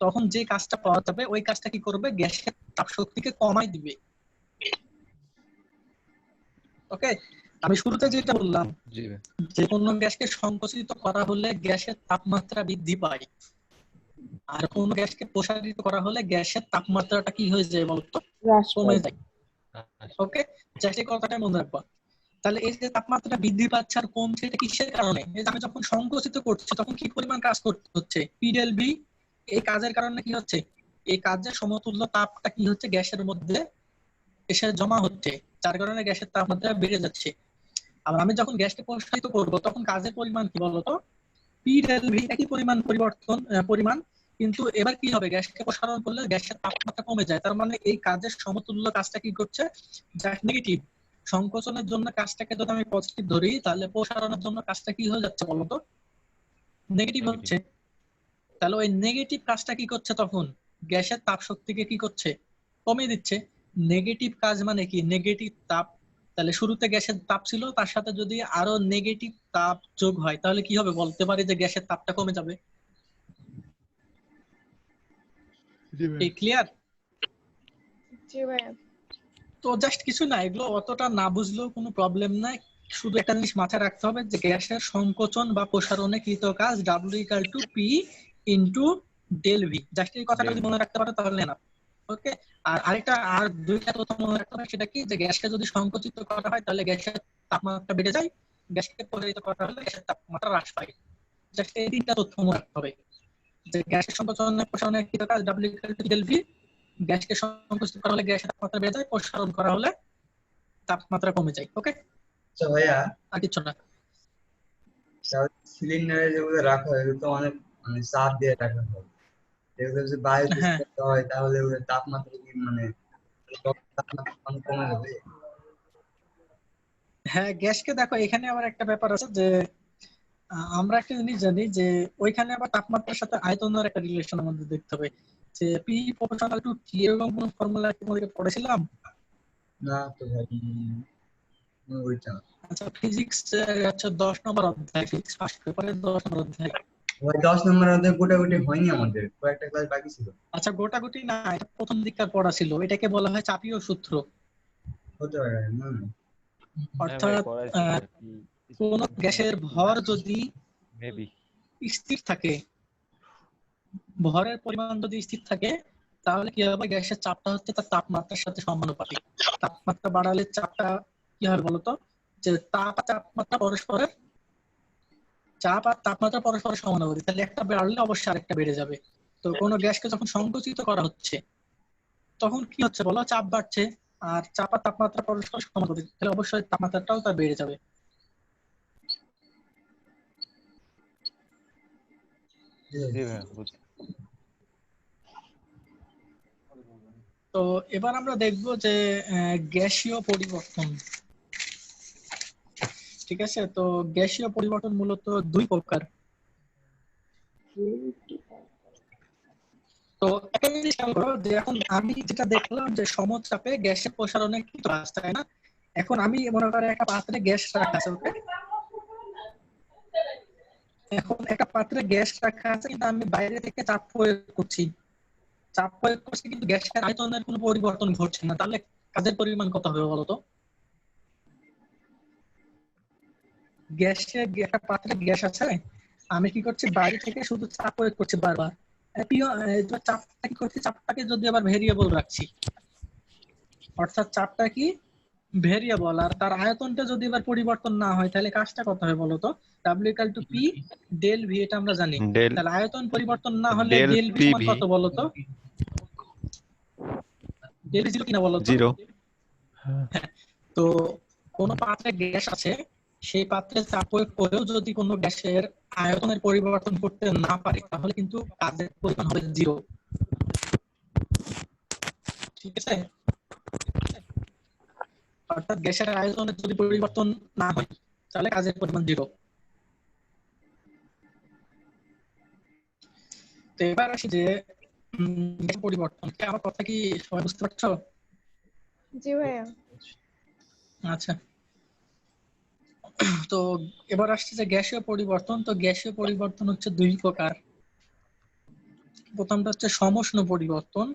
তখন যে কাজটা পাওয়া যাবে, ওই কাজটা কি করবে, গ্যাসের তাপ শক্তিকে কমাই দিবে। ওকে, আমি শুরুতে যেটা বললাম, জি ভাই। যে কোনো গ্যাসকে সংকুচিত করা হলে গ্যাসের তাপমাত্রা বৃদ্ধি পায়, আর কোন গ্যাসকে প্রসারিত করা হলে গ্যাসের তাপমাত্রাটা কি হয়ে যায় বলতো? হ্রাস কমে পায়। যায়। ওকে, জাস্ট এই কথাটা মনে রাখবা। তাহলে এই যে তাপমাত্রা বৃদ্ধি পাচ্ছে আর কমছে, এটা কিসের কারণে? এই যে আমি যখন সংকুচিত করছি, তখন কি পরিমাণ কাজ করতে হচ্ছে? পিডেলভি। এই কাজের কারণে কি হচ্ছে, এই কাজের সমতুল্য তাপটা কি হচ্ছে, গ্যাসের মধ্যে এসে জমা হচ্ছে, যার কারণে গ্যাসের তাপমাত্রা বেড়ে যাচ্ছে। আবার আমি যখন গ্যাসকে প্রসারিত করব, তখন কাজের পরিমাণ কি বলতো? পিডেলভি, একই পরিমাণ পরিমাণ, কিন্তু এবার কি হবে, গ্যাসকে প্রসারণ করলে গ্যাসের তাপমাত্রা কমে যায়, তার মানে এই কাজের সমতুল্য কাজটা কি করছে, নেগেটিভ। সংকোচনের জন্য কাজটাকে যদি আমি পজিটিভ ধরি, তাহলে প্রসারণের জন্য কাজটা কি হয়ে যাচ্ছে বলতো? নেগেটিভ হচ্ছে। তাহলে ওই নেগেটিভ কাজটা কি করছে তখন? গ্যাসের তাপ শক্তিকে কি করছে, কমিয়ে দিচ্ছে। নেগেটিভ কাজ মানে কি, নেগেটিভ তাপ। তাহলে শুরুতে গ্যাসের তাপ ছিল, তার সাথে যদি আরো নেগেটিভ তাপ যোগ হয়, তাহলে কি হবে, বলতে পারি যে গ্যাসের তাপটা কমে যাবে। এই ক্লিয়ার? জি ভাইয়া। তো জাস্ট কিছু না, এগুলো অতটা না বুঝলেও কোনো প্রবলেম নাই। শুধু একটা জিনিস মাথায় রাখতে হবে, যে গ্যাসের সংকোচন বা প্রসারণে কৃত কাজ W=P into del V. Just এই কথাটা যদি মনে রাখতে পারো তাহলে না। ওকে, আর আরেকটা, আর দুইটা তথ্য মনে রাখতে হবে, সেটা কি, যে গ্যাসকে যদি সংকুচিত করা হয় তাহলে গ্যাসের তাপমাত্রা বেড়ে যায়, গ্যাসকে প্রসারিত করা হলে গ্যাসের তাপমাত্রা হ্রাস পায়। জাস্ট এই তিনটা তথ্য মনে রাখতে হবে, যে গ্যাসের সংকোচন প্রসারণে কৃত কাজ W=ডেল ভি, গ্যাসকে সংকুচিত করা হলে গ্যাসের তাপমাত্রা বেড়ে যায়, প্রসারণ করা হলে তাপমাত্রা কমে যায়। ওকে, আচ্ছা ভাইয়া, আর কিছু না। সিলিন্ডারে যেগুলো রাখা হয় এগুলো তো অনেক মানে চাপ দিয়ে রাখা হয়, এগুলো যদি বায়ুতে হ্যাঁ ছেড়ে দেওয়া হয় তাহলে ওদের তাপমাত্রা কি মানে তাপমাত্রা অনেক কমে যাবে? হ্যাঁ, গ্যাসকে দেখো, এখানে আবার একটা ব্যাপার আছে, যে আমরা একটা জিনিস জানি, যে ওইখানে আবার তাপমাত্রার সাথে আয়তনের একটা রিলেশন আমাদের দেখতে হবে, যে পি প্রপোর্শনাল টু টি, এরকম কোন ফর্মুলা তোমাদেরকে পড়েছিলাম? না তো ভাই, ওইটা আচ্ছা, ফিজিক্স হচ্ছে 10 নম্বর অধ্যায়, ফিজিক্স ফার্স্ট পেপারে 10 নম্বর অধ্যায়। ভাই 10 নম্বর অধ্যায় গোটাগুটি হয়নি, আমাদের কয়েকটা ক্লাস বাকি ছিল। আচ্ছা, গোটাগুটি না, এটা প্রথম দিককার পড়া ছিল, এটাকে বলা হয় চাপীয় সূত্র। হতে পারে হ্যাঁ ভাই অর্থাৎ পড়াইছিল আর কি, কোন গ্যাসের ভর যদি মেবি। স্থির থাকে, ভরের পরিমাণ যদি স্থির থাকে, তাহলে কি হবে, গ্যাসের চাপটা হচ্ছে তার তাপমাত্রার সাথে সমানুপাতিক। তাপমাত্রা বাড়ালে চাপটা কি হবে বলতো, যে চাপ আর তাপমাত্রা পরস্পরের সমানুপাতিক, তাহলে একটা বাড়লে অবশ্যই আরেকটা বেড়ে যাবে। তো কোনো গ্যাসকে যখন সংকুচিত করা হচ্ছে, তখন কি হচ্ছে বলো, চাপ বাড়ছে, আর চাপ আর তাপমাত্রা পরস্পর সমানুপাতিক, তাহলে অবশ্যই তাপমাত্রাটাও তার বেড়ে যাবে। জি ভাইয়া বুঝছি। তো এবার আমরা দেখব যে গ্যাসীয় পরিবর্তন। ঠিক আছে, তো গ্যাসীয় পরিবর্তন মূলত দুই প্রকার। তো একটা জিনিস খেয়াল করো যে এখন আমি যেটা দেখলাম যে সমচাপে গ্যাসের প্রসারণে কিন্তু কাজ, তাই না? এখন আমি মনে করি একটা পাত্রে গ্যাস রাখা আছে, ওকে? এখন একটা পাত্রে গ্যাস রাখা আছে, কিন্তু আমি বাইরে থেকে চাপ প্রয়োগ করছি। চাপ প্রয়োগ করছি কিন্তু গ্যাসের আয়তনের কোনো পরিবর্তন ঘটছে না, তাহলে কাজের পরিমাণ কত হবে বলতো? গ্যাসের একটা পাত্রে গ্যাস আছে, আমি কি করছি বাইরে থেকে শুধু চাপ প্রয়োগ করছি বারবার। চাপটা কি করছি, চাপটাকে যদি আবার ভেরিয়েবল রাখছি, অর্থাৎ চাপটা কি ভেরিয়েবল, আর তার আয়তনটা যদি এবার পরিবর্তন না হয় তাহলে কাজটা কত হবে বলতো? W = P ডেল ভি, এটা আমরা জানি। ডেল তাহলে আয়তন পরিবর্তন না হলে ডেল ডেল ভি পি সমান ভি কত বলতো? ডেল ভি 0 কিনা বলতো? 0। তো কোন পাত্রে গ্যাস আছে, সেই পাত্রে চাপ প্রয়োগ করেও যদি কোনো গ্যাসের আয়তনের পরিবর্তন করতে না পারে তাহলে কিন্তু কাজের পরিমাণ হবে 0। ঠিক আছে, অর্থাৎ গ্যাসের আয়তনের যদি পরিবর্তন না হয় তাহলে কাজের পরিমাণ 0। তো এবার আসি যে গ্যাস পরিবর্তন, কি আমার কথা কি সবাই বুঝতে পারছো? জি ভাইয়া। আচ্ছা, তো এবার আসছে যে গ্যাসীয় পরিবর্তন। তো গ্যাসীয় পরিবর্তন হচ্ছে দুই প্রকার। প্রথমটা হচ্ছে সমষ্ণ পরিবর্তন,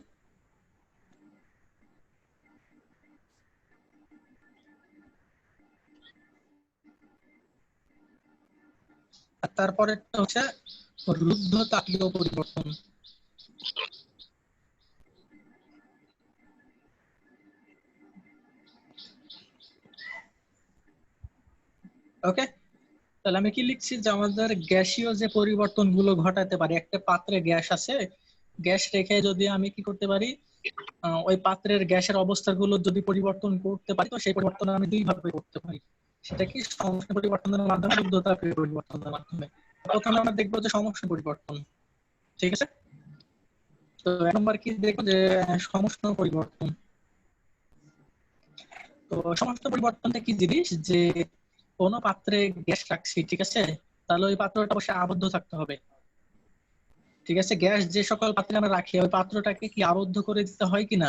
আর তারপরে হচ্ছে রুদ্ধ তাপীয় পরিবর্তন। ওকে, তাহলে আমি কি লিখছি যে আমাদের গ্যাসীয় যে পরিবর্তন গুলো ঘটাতে পারি, একটা পাত্রে গ্যাস আছে, গ্যাস রেখে যদি আমি কি করতে পারি, ওই পাত্রের গ্যাসের অবস্থাগুলো যদি পরিবর্তন করতে পারি, তো সেই পরিবর্তন আমি দুই ভাবে করতে পারি। সেটা কি সমষ্ণ পরিবর্তনের মাধ্যমে, রুদ্ধতাপীয় পরিবর্তনের মাধ্যমে। প্রথমে আমরা দেখবো যে সমষ্ণ পরিবর্তন। ঠিক আছে, তো এক নম্বর কি দেখবো যে সমষ্ণ পরিবর্তন। তো সমষ্ণ পরিবর্তনটা কি জিনিস, যে কোনো পাত্রে গ্যাস রাখছি, ঠিক আছে, তাহলে ওই পাত্রটা অবশ্যই আবদ্ধ থাকতে হবে। ঠিক আছে, গ্যাস যে সকল পাত্রে আমরা রাখি ওই পাত্রটাকে কি আবদ্ধ করে দিতে হয় কিনা?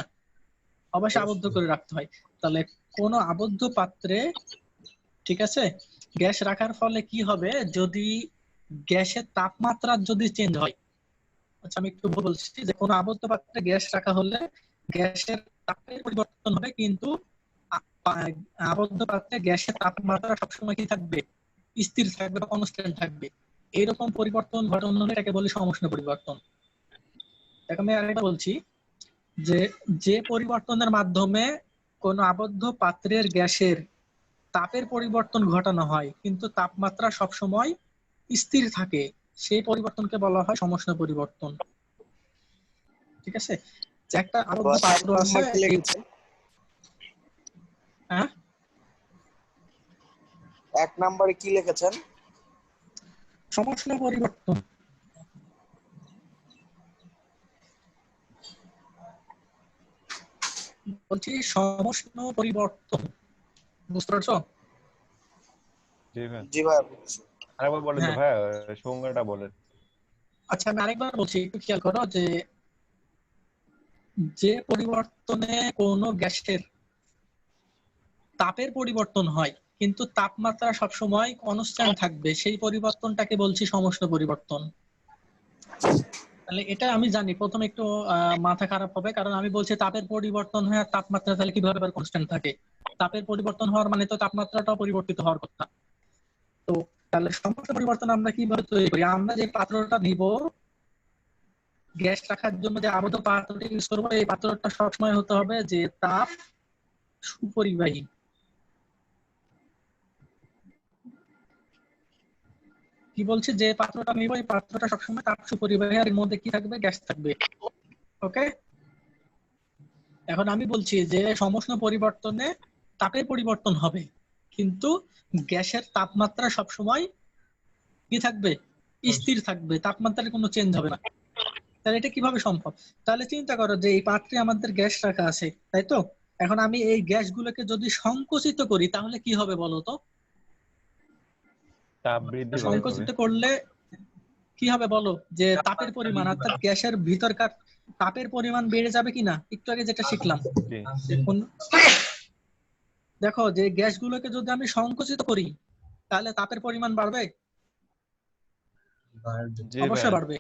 অবশ্যই আবদ্ধ করে রাখতে হয়। তাহলে কোনো আবদ্ধ পাত্রে, ঠিক আছে, গ্যাস রাখার ফলে কি হবে, যদি গ্যাসের তাপমাত্রা যদি চেঞ্জ হয়, আচ্ছা আমি একটু বলছি যে কোনো আবদ্ধ পাত্রে গ্যাস রাখা হলে গ্যাসের তাপের পরিবর্তন হবে, কিন্তু আবদ্ধ পাত্রে গ্যাসের তাপমাত্রা সবসময় কি থাকবে, স্থির থাকবে বা কনস্ট্যান্ট থাকবে। এইরকম পরিবর্তন ঘটানো হলে এটাকে বলি সমষ্ণ পরিবর্তন। এখন আমি আরেকটা বলছি যে যে পরিবর্তনের মাধ্যমে কোনো আবদ্ধ পাত্রের গ্যাসের তাপের পরিবর্তন ঘটানো হয় কিন্তু তাপমাত্রা সবসময় স্থির থাকে, সেই পরিবর্তনকে বলা হয় সমষ্ণ পরিবর্তন। ঠিক আছে, যে একটা আবদ্ধ পাত্র আছে, হ্যাঁ, 1 নম্বরে কি লিখেছেন? সমষ্ণ পরিবর্তন। বলছি সমষ্ণ পরিবর্তন, বুঝতে পারছো? জি ভাই, জি ভাই। আরেকবার বলেন তো হ্যাঁ, ভাই, সংজ্ঞাটা বলেন। আচ্ছা আমি আরেকবার বলছি, একটু খেয়াল করো যে যে পরিবর্তনে কোনো গ্যাসের তাপের পরিবর্তন হয় কিন্তু তাপমাত্রা সবসময় কনস্ট্যান্ট থাকবে, সেই পরিবর্তনটাকে বলছি সমষ্ণ পরিবর্তন। তাহলে এটা আমি জানি প্রথমে একটু মাথা খারাপ হবে, কারণ আমি বলছি তাপের পরিবর্তন হয় আর তাপমাত্রা তাহলে কিভাবে কনস্ট্যান্ট থাকে? তাপের পরিবর্তন হওয়ার মানে তো তাপমাত্রাটাও পরিবর্তিত হওয়ার কথা। তো তাহলে সমষ্ণ পরিবর্তন আমরা কিভাবে তৈরি করি? আমরা যে পাত্রটা নিব গ্যাস রাখার জন্য, যে আবদ্ধ পাত্রটি ইউজ করবো, এই পাত্রটা সবসময় হতে হবে যে তাপ সুপরিবাহী। কি বলছে, যে পাত্রটা নিব এই পাত্রটা সবসময় তাপ সুপরিবাহী, আর এর মধ্যে কি থাকবে, গ্যাস থাকবে। ওকে, এখন আমি বলছি যে সমষ্ণ পরিবর্তনে তাপের পরিবর্তন হবে কিন্তু গ্যাসের তাপমাত্রা সবসময় কি থাকবে, স্থির থাকবে, তাপমাত্রার কোনো চেঞ্জ হবে না। তাহলে এটা কিভাবে সম্ভব? তাহলে চিন্তা করো যে এই পাত্রে আমাদের গ্যাস রাখা আছে, তাই তো? এখন আমি এই গ্যাসগুলোকে যদি সংকুচিত করি তাহলে কি হবে বলো তো? তাপ বৃদ্ধি পাবে। সংকুচিত করলে কি হবে বলো? যে তাপের পরিমাণ অর্থাৎ গ্যাসের ভিতরকার তাপের পরিমাণ বেড়ে যাবে কিনা? একটু আগে যেটা শিখলাম। জি। দেখো যে গ্যাসগুলোকে যদি আমি সংকুচিত করি তাহলে তাপের পরিমাণ বাড়বে? জি অবশ্যই ভাইয়া। বাড়বে।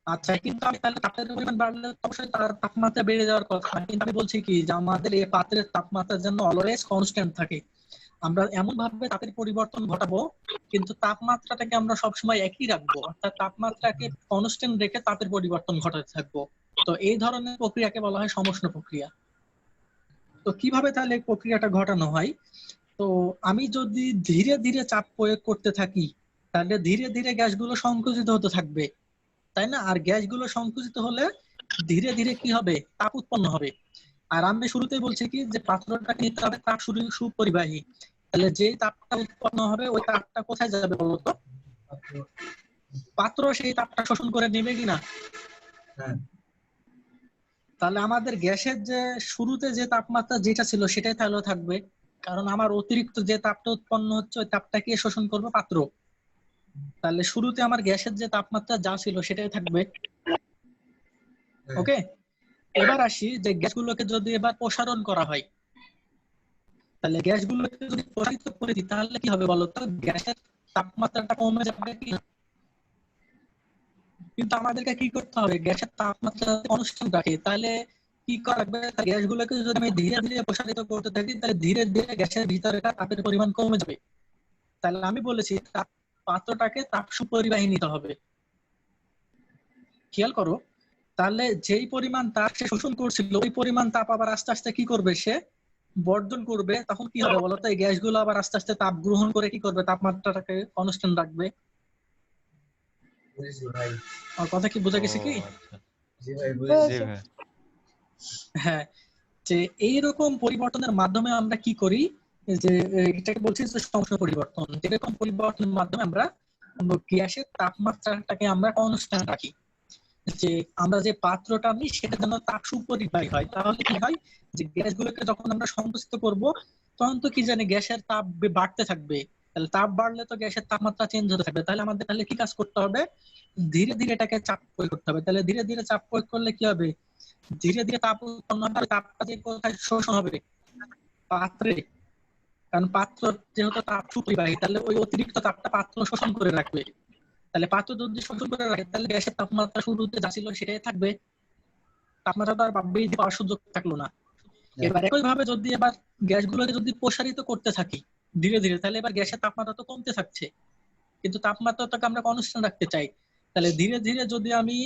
আচ্ছা, কিন্তু আমি তাহলে তাপের পরিমাণ বাড়লে তো অবশ্যই তার তাপমাত্রা বেড়ে যাওয়ার কথা। কিন্তু আমি বলছি কি যে আমাদের এই পাত্রের তাপমাত্রা যেন অলওয়েজ কনস্ট্যান্ট থাকে। আমরা এমন ভাবে তাপের পরিবর্তন ঘটাবো কিন্তু তাপমাত্রাটাকে আমরা সবসময় একই রাখবো, অর্থাৎ তাপমাত্রাকে কনস্ট্যান্ট রেখে তাপের পরিবর্তন ঘটাতে থাকবো। তো এই ধরনের প্রক্রিয়াকে বলা হয় সমষ্ণ প্রক্রিয়া। তো কিভাবে তাহলে এই প্রক্রিয়াটা ঘটানো হয়? তো আমি যদি ধীরে ধীরে চাপ প্রয়োগ করতে থাকি তাহলে ধীরে ধীরে গ্যাসগুলো সংকুচিত হতে থাকবে, তাই না? আর গ্যাসগুলো সংকুচিত হলে ধীরে ধীরে কি হবে? তাপ উৎপন্ন হবে। আর আমি শুরুতেই বলছি কি যে পাত্রটাকে নিতে হবে তাপ সুপরিবাহী। তাহলে যে তাপটা উৎপন্ন হবে ওই তাপটা কোথায় যাবে বলতো? পাত্র সেই তাপটা শোষণ করে নেবে কিনা? হ্যাঁ। তাহলে আমাদের গ্যাসের যে শুরুতে যে তাপমাত্রা যেটা ছিল সেটাই তাহলে থাকবে, কারণ আমার অতিরিক্ত যে তাপটা উৎপন্ন হচ্ছে ওই তাপটাকে শোষণ করবে পাত্র। তাহলে শুরুতে আমার গ্যাসের যে তাপমাত্রা যা ছিল সেটাই থাকবে। ওকে, এবার আসি যে গ্যাসগুলোকে যদি এবার প্রসারণ করা হয় তাহলে গ্যাসগুলোকে যদি প্রসারিত করে দিই তাহলে কি হবে বলতো? গ্যাসের তাপমাত্রাটা কমে যাবে কি? কিন্তু আমাদেরকে কি করতে হবে? গ্যাসের তাপমাত্রা কনস্ট্যান্ট রাখে। তাহলে কি করা লাগবে? গ্যাসগুলোকে যদি আমি ধীরে ধীরে প্রসারিত করতে থাকি তাহলে ধীরে ধীরে গ্যাসের ভিতরে তাপের পরিমাণ কমে যাবে। তাহলে আমি বলেছি পাত্রটাকে তাপ সুপরিবাহী নিতে হবে। খেয়াল করো, তাহলে যেই পরিমাণ তাপ সে শোষণ করছিল ওই পরিমাণ তাপ আবার আস্তে আস্তে কি করবে? সে বর্জন করবে। তখন কি হবে বলতো? এই গ্যাসগুলো আবার আস্তে আস্তে তাপ গ্রহণ করে কি করবে? তাপমাত্রাটাকে কনস্ট্যান্ট রাখবে। বুঝেছি ভাই। আমার কথা কি বোঝা গেছে কি? আচ্ছা। জি ভাই জি বুঝেছি। ভাই। হ্যাঁ, যে এইরকম পরিবর্তনের মাধ্যমে আমরা কি করি যে এটাকে বলছি যে সমষ্ণ পরিবর্তন। এরকম পরিবর্তনের মাধ্যমে আমরা গ্যাসের তাপমাত্রাটাকে আমরা কনস্ট্যান্ট রাখি। যে আমরা যে পাত্রটা নিই সেটা যেন তাপ সুপরিবাহী হয়। তাহলে কি হয় যে গ্যাসগুলোকে যখন আমরা সংকুচিত করব তখন তো কি জানি গ্যাসের তাপ বাড়তে থাকবে। তাহলে তাপ বাড়লে তো গ্যাসের তাপমাত্রা চেঞ্জ হতে থাকবে। তাহলে আমাদের তাহলে কি কাজ করতে হবে? ধীরে ধীরে এটাকে চাপ প্রয়োগ করতে হবে। তাহলে ধীরে ধীরে চাপ প্রয়োগ করলে কি হবে? ধীরে ধীরে তাপ উৎপন্ন হবে। তাপটা যে কোথায় শোষণ হবে? পাত্রে। কারণ পাত্র যেহেতু তাপ সুপরিবাহী তাহলে ওই অতিরিক্ত তাপটা পাত্র শোষণ করে রাখবে। তাহলে পাত্র যদি শোষণ করে রাখে তাহলে গ্যাসের তাপমাত্রা শুরুতে যা ছিল সেটাই থাকবে, তাপমাত্রাটা আর বৃদ্ধি পাওয়ার সুযোগ থাকলো না। এবার একই ভাবে যদি এবার গ্যাসগুলোকে যদি প্রসারিত করতে থাকি ধীরে ধীরে তাহলে এবার গ্যাসের তাপমাত্রা তো কমতে থাকছে, কিন্তু তাপমাত্রাটাকে আমরা কনস্ট্যান্ট রাখতে চাই। তাহলে ধীরে ধীরে যদি আমি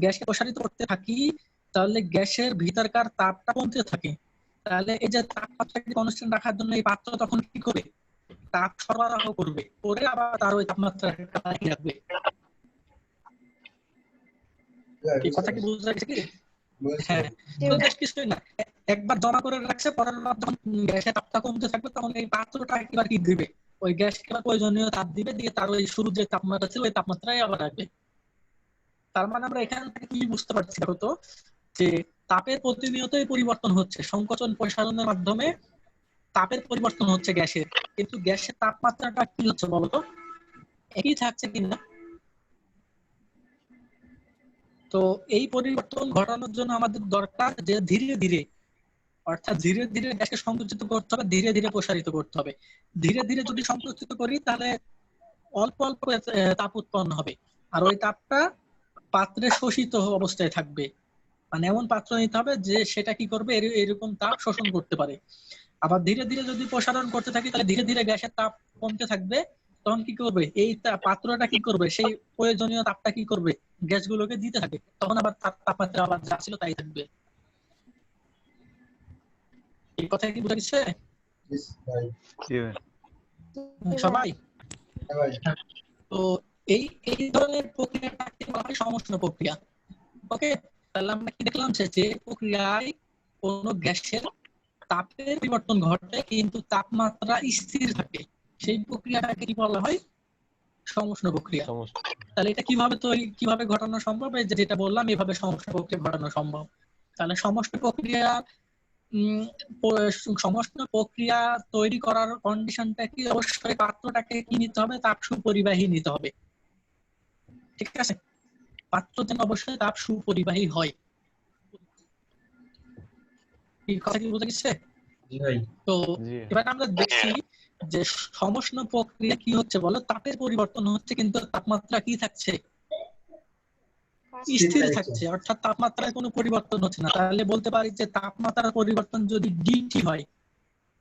গ্যাসকে প্রসারিত করতে থাকি তাহলে গ্যাসের ভিতরকার তাপটা কমতে থাকে। তাহলে এই যে তাপমাত্রাকে কনস্ট্যান্ট রাখার জন্য এই পাত্র তখন কি করে? তাপ সরবরাহ করবে, করে আবার তার ওই তাপমাত্রাকে রাখবে। এই কথা কি বোঝা গেছে কি? হ্যাঁ, তো জাস্ট কিছুই না, একবার জমা করে রাখছে, পরের বার যখন গ্যাসের তাপটা কমতে থাকবে তখন এই পাত্রটা একবার কি দিবে? ওই গ্যাসকে প্রয়োজনীয় তাপ দিবে, দিয়ে তার ওই শুরু যে তাপমাত্রা ছিল ওই তাপমাত্রায় আবার রাখবে। তার মানে আমরা এখান থেকে কি বুঝতে পারছি দেখো তো, যে তাপের প্রতিনিয়তই পরিবর্তন হচ্ছে। সংকোচন প্রসারণের মাধ্যমে তাপের পরিবর্তন হচ্ছে গ্যাসের, কিন্তু গ্যাসের তাপমাত্রাটা কি হচ্ছে বলতো? একই থাকছে কিনা? তো এই পরিবর্তন ঘটানোর জন্য আমাদের দরকার যে ধীরে ধীরে, অর্থাৎ ধীরে ধীরে গ্যাসকে সংকুচিত করতে হবে, ধীরে ধীরে প্রসারিত করতে হবে। ধীরে ধীরে যদি সংকুচিত করি তাহলে অল্প অল্প তাপ উৎপন্ন হবে, আর ওই তাপটা পাত্রে শোষিত অবস্থায় থাকবে। মানে এমন পাত্র নিতে হবে যে সেটা কি করবে? এরকম তাপ শোষণ করতে পারে। আবার ধীরে ধীরে যদি প্রসারণ করতে থাকি তাহলে ধীরে ধীরে গ্যাসের তাপ কমতে থাকবে। তখন কি করবে? এই পাত্রটা কি করবে? সেই প্রয়োজনীয় তাপটা কি করবে? গ্যাসগুলোকে দিতে থাকে। তখন আবার তাপমাত্রা আবার যা ছিল তাই থাকবে। এই কথা কি বোঝা গেছে সবাই? তো এই এই ধরনের প্রক্রিয়াটাকে বলা হয় সমষ্ণ প্রক্রিয়া। ওকে, তাহলে আমরা কি দেখলাম যে প্রক্রিয়ায় কোন গ্যাসের তাপের পরিবর্তন ঘটে কিন্তু তাপমাত্রা স্থির থাকে, সেই প্রক্রিয়াটাকে কি বলা হয়? সমষ্ণ প্রক্রিয়া। তাহলে এটা কিভাবে ঘটানো সম্ভব? এই যে যেটা বললাম, এভাবে সমষ্টি প্রক্রিয়া ঘটানো সম্ভব। তাহলে সমষ্টি প্রক্রিয়া তৈরি করার কন্ডিশনটা কি? অবশ্যই পাত্রটাকে কি নিতে হবে? তাপ সুপরিবাহী নিতে হবে। ঠিক আছে, পাত্র যেন অবশ্যই তাপ সুপরিবাহী হয়। এই কথা কি বোঝা গেছে? জি ভাই। তো জি। এবার আমরা দেখছি যে সমষ্ণ প্রক্রিয়া কি হচ্ছে বলো, তাপের পরিবর্তন হচ্ছে কিন্তু তাপমাত্রা কি থাকছে? স্থির থাকছে, অর্থাৎ তাপমাত্রায় কোনো পরিবর্তন হচ্ছে না। তাহলে বলতে পারি যে তাপমাত্রার পরিবর্তন যদি ডিটি হয়,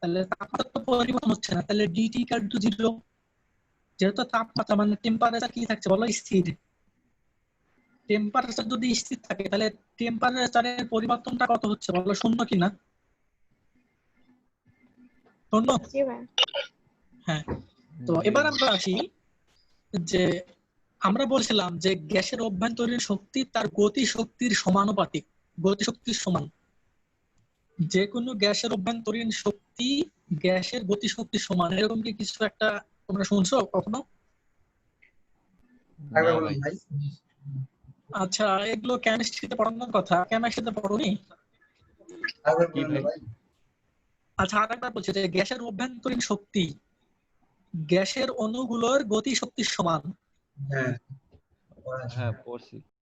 তাহলে তাপমাত্রা পরিবর্তন হচ্ছে না, তাহলে ডিটি ইকুয়াল টু 0। যেহেতু তাপমাত্রা মানে টেম্পারেচার কি থাকছে বলো? স্থির। টেম্পারেচার যদি স্থির থাকে তাহলে টেম্পারেচারের পরিবর্তনটা কত হচ্ছে বলো? শূন্য কিনা? শূন্য। জি ভাইয়া। হ্যাঁ। তো এবার আমরা আসি যে আমরা বলছিলাম যে গ্যাসের অভ্যন্তরীণ শক্তি তার গতি শক্তির সমানুপাতিক, গতি শক্তির সমান। যে কোনো গ্যাসের অভ্যন্তরীণ শক্তি গ্যাসের গতি শক্তির সমান, এরকম কি কিছু একটা তোমরা শুনছো কখনো? আরেকবার বলুন ভাই। আচ্ছা, এগুলো কেমিস্ট্রিতে পড়ানোর কথা, কেমিস্ট্রিতে পড়োনি? আরেকবার কি বলুন ভাই? ভাই। আচ্ছা, আরেকবার বলছি যে গ্যাসের অভ্যন্তরীণ শক্তি গ্যাসের অণুগুলোর গতি শক্তির সমান। হ্যাঁ হ্যাঁ পড়ছি।